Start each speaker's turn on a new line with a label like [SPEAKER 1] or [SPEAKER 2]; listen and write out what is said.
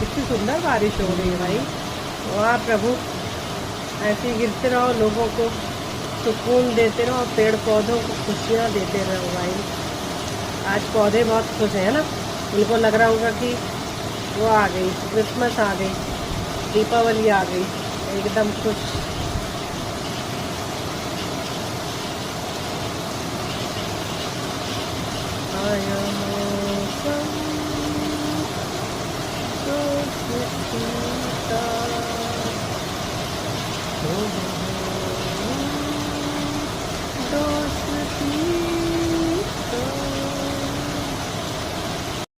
[SPEAKER 1] कितनी सुंदर बारिश हो रही है भाई। वाह प्रभु, ऐसे ही गिरते रहो, लोगों को सुकून देते रहो, पेड़ पौधों को खुशियाँ देते रहो भाई। आज पौधे बहुत खुश हैं ना, उनको लग रहा होगा कि वो आ गई, क्रिसमस आ गई, दीपावली आ गई, एकदम खुश। आया मौसम तो खुशी का हो